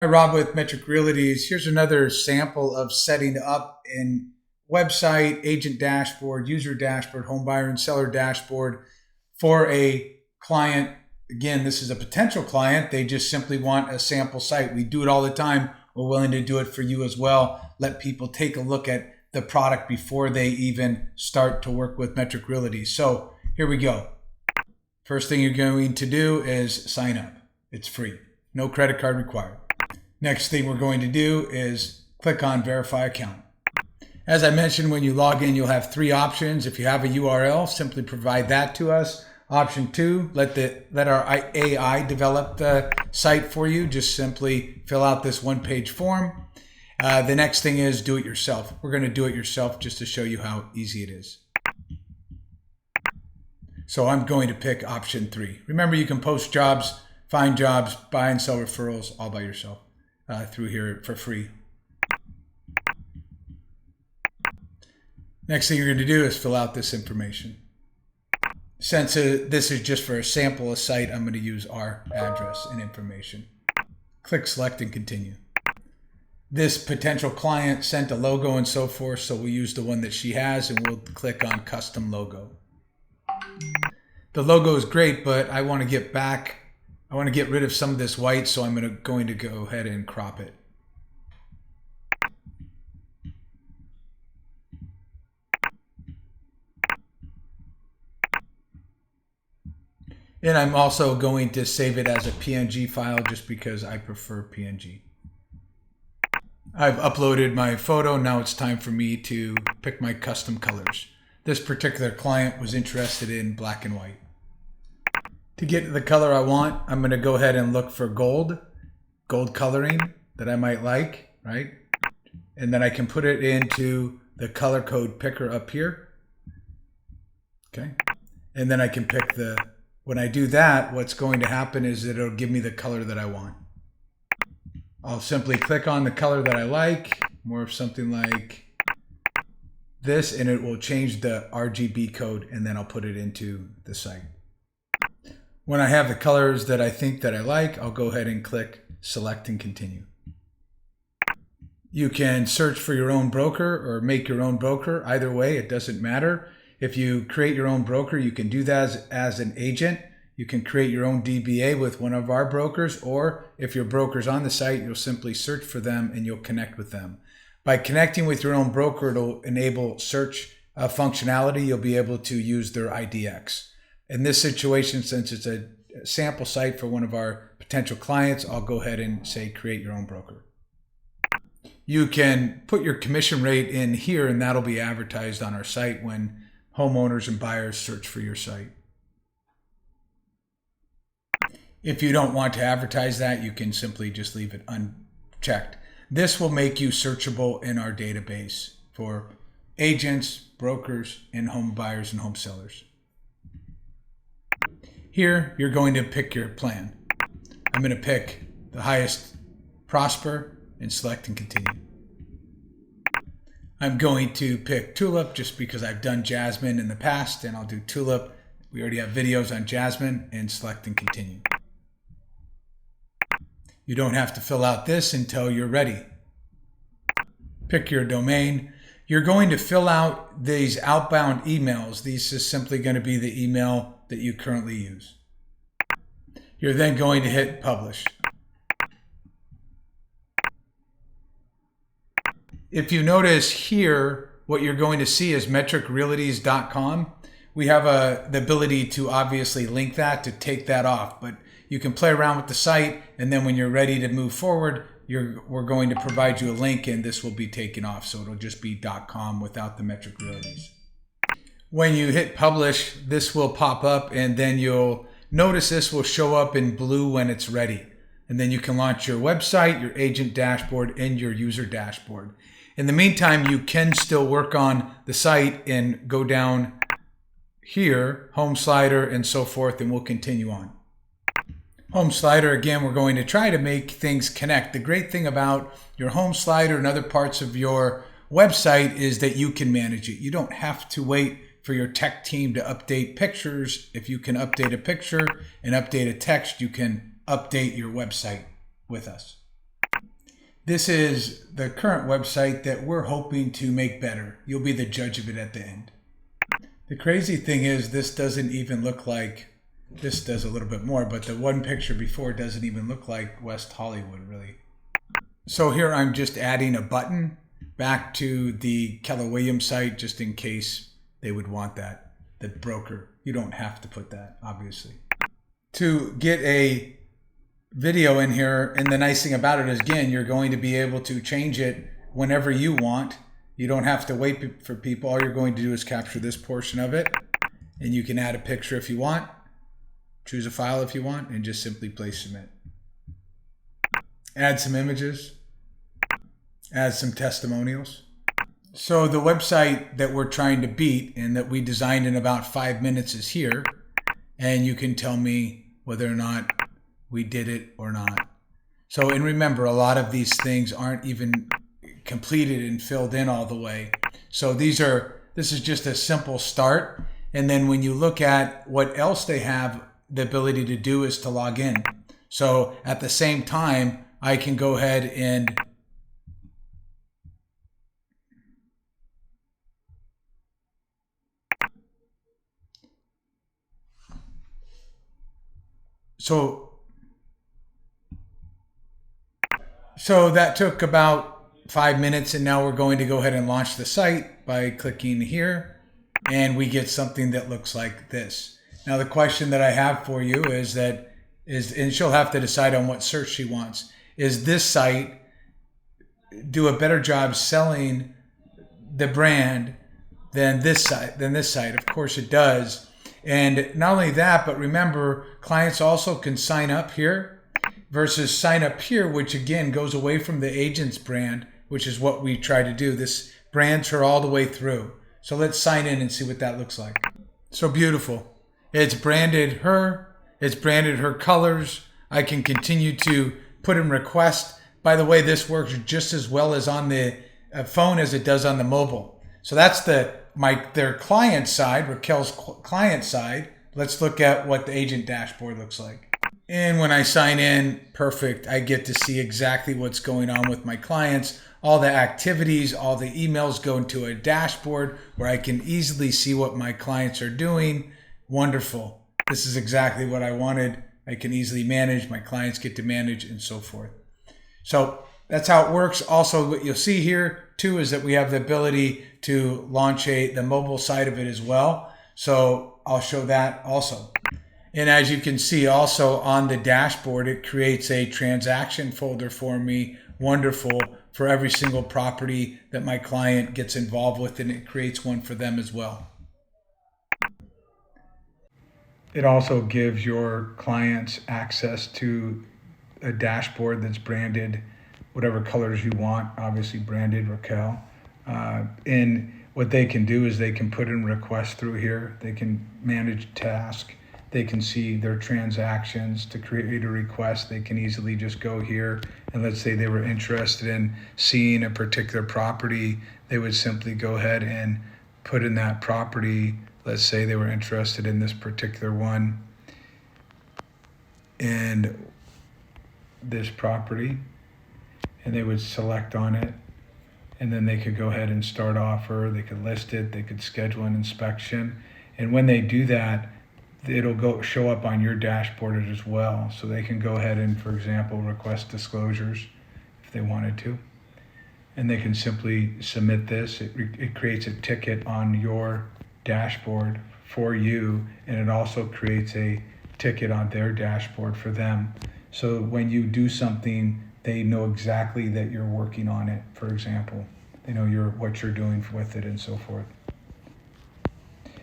Hi, Rob with Metric Realties. Here's another sample of setting up in website, agent dashboard, user dashboard, home buyer and seller dashboard for a client. Again, this is a potential client. They just simply want a sample site. We do it all the time. We're willing to do it for you as well. Let people take a look at the product before they even start to work with Metric Realties. So here we go. First thing you're going to do is sign up. It's free. No credit card required. Next thing we're going to do is click on Verify Account. As I mentioned, when you log in, you'll have three options. If you have a URL, simply provide that to us. Option 2, let our AI develop the site for you. Just simply fill out this one-page form. The next thing is do it yourself. We're going to do it yourself just to show you how easy it is. So I'm going to pick option 3. Remember, you can post jobs, find jobs, buy and sell referrals all by yourself through here for free. Next thing you're going to do is fill out this information. Since this is just for a sample of site, I'm going to use our address and information. Click Select and Continue. This potential client sent a logo and so forth, so we'll use the one that she has and we'll click on Custom Logo. The logo is great, but I want to get rid of some of this white, so I'm going to go ahead and crop it. And I'm also going to save it as a PNG file just because I prefer PNG. I've uploaded my photo. Now it's time for me to pick my custom colors. This particular client was interested in black and white. To get the color I want, I'm going to go ahead and look for gold coloring that I might like, right? And then I can put it into the color code picker up here. Okay. And then I can pick when I do that, what's going to happen is that it'll give me the color that I want. I'll simply click on the color that I like, more of something like this, and it will change the RGB code, and then I'll put it into the site. When I have the colors that I think that I like, I'll go ahead and click Select and Continue. You can search for your own broker or make your own broker. Either way, it doesn't matter. If you create your own broker, you can do that as an agent. You can create your own DBA with one of our brokers, or if your broker's on the site, you'll simply search for them and you'll connect with them. By connecting with your own broker, it'll enable search functionality. You'll be able to use their IDX. In this situation, since it's a sample site for one of our potential clients, I'll go ahead and say create your own broker. You can put your commission rate in here, and that'll be advertised on our site when homeowners and buyers search for your site. If you don't want to advertise that, you can simply just leave it unchecked. This will make you searchable in our database for agents, brokers, and home buyers and home sellers. Here, you're going to pick your plan. I'm going to pick the highest prosper and select and continue. I'm going to pick Tulip just because I've done Jasmine in the past, and I'll do Tulip. We already have videos on Jasmine, and select and continue. You don't have to fill out this until you're ready. Pick your domain. You're going to fill out these outbound emails. These is simply going to be the email that you currently use. You're then going to hit publish. If you notice here, what you're going to see is metricrealties.com. We have the ability to obviously link that to take that off, but you can play around with the site, and then when you're ready to move forward, we're going to provide you a link, and this will be taken off. So it'll just be .com without the Metric Realties. When you hit publish, this will pop up, and then you'll notice this will show up in blue when it's ready. And then you can launch your website, your agent dashboard, and your user dashboard. In the meantime, you can still work on the site and go down here, home slider, and so forth, and we'll continue on. Home slider, again, we're going to try to make things connect. The great thing about your home slider and other parts of your website is that you can manage it. You don't have to wait for your tech team to update pictures. If you can update a picture and update a text, you can update your website with us. This is the current website that we're hoping to make better. You'll be the judge of it at the end. The crazy thing is this doesn't even look like, this does a little bit more, but the one picture before doesn't even look like West Hollywood really. So here I'm just adding a button back to the Keller Williams site just in case they would want that, the broker. You don't have to put that, obviously. To get a video in here, and the nice thing about it is, again, you're going to be able to change it whenever you want. You don't have to wait for people. All you're going to do is capture this portion of it, and you can add a picture if you want, choose a file if you want, and just simply place submit. Add some images, add some testimonials. So the website that we're trying to beat and that we designed in about 5 minutes is here, and you can tell me whether or not we did it or not. So, and remember, a lot of these things aren't even completed and filled in all the way. So this is just a simple start. And then when you look at what else they have the ability to do is to log in. So at the same time, I can go ahead and So that took about 5 minutes, and now we're going to go ahead and launch the site by clicking here, and we get something that looks like this. Now the question that I have for you and she'll have to decide on what search she wants, is this site do a better job selling the brand than this site? Of course it does. And not only that, but remember, clients also can sign up here versus sign up here, which again goes away from the agent's brand, which is what we try to do. This brands her all the way through. So let's sign in and see what that looks like. So beautiful. It's branded her. It's branded her colors. I can continue to put in requests. By the way, this works just as well as on the phone as it does on the mobile. So that's their client side, Raquel's client side. Let's look at what the agent dashboard looks like. And when I sign in, perfect. I get to see exactly what's going on with my clients. All the activities, all the emails go into a dashboard where I can easily see what my clients are doing. Wonderful. This is exactly what I wanted. I can easily manage. My clients get to manage and so forth. So that's how it works. Also, what you'll see here too is that we have the ability to launch the mobile side of it as well. So I'll show that also. And as you can see also on the dashboard, it creates a transaction folder for me. Wonderful, for every single property that my client gets involved with, and it creates one for them as well. It also gives your clients access to a dashboard that's branded whatever colors you want, obviously branded Raquel. And what they can do is they can put in requests through here. They can manage tasks. They can see their transactions. To create a request, they can easily just go here, and let's say they were interested in seeing a particular property, they would simply go ahead and put in that property. Let's say they were interested in this particular one and this property, and they would select on it, and then they could go ahead and start offer. They could list it, they could schedule an inspection, and when they do that, it'll show up on your dashboard as well. So they can go ahead and, for example, request disclosures if they wanted to. And they can simply submit this. It creates a ticket on your dashboard for you, and it also creates a ticket on their dashboard for them. So when you do something, they know exactly that you're working on it, for example. They know what you're doing with it and so forth.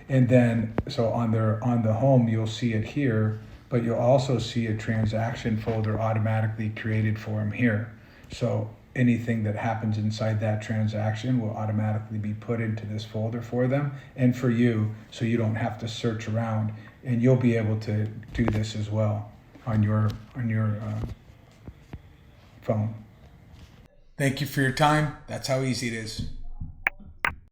And then, so on the home, you'll see it here, but you'll also see a transaction folder automatically created for them here. So anything that happens inside that transaction will automatically be put into this folder for them and for you, so you don't have to search around, and you'll be able to do this as well on your phone. Thank you for your time. That's how easy it is.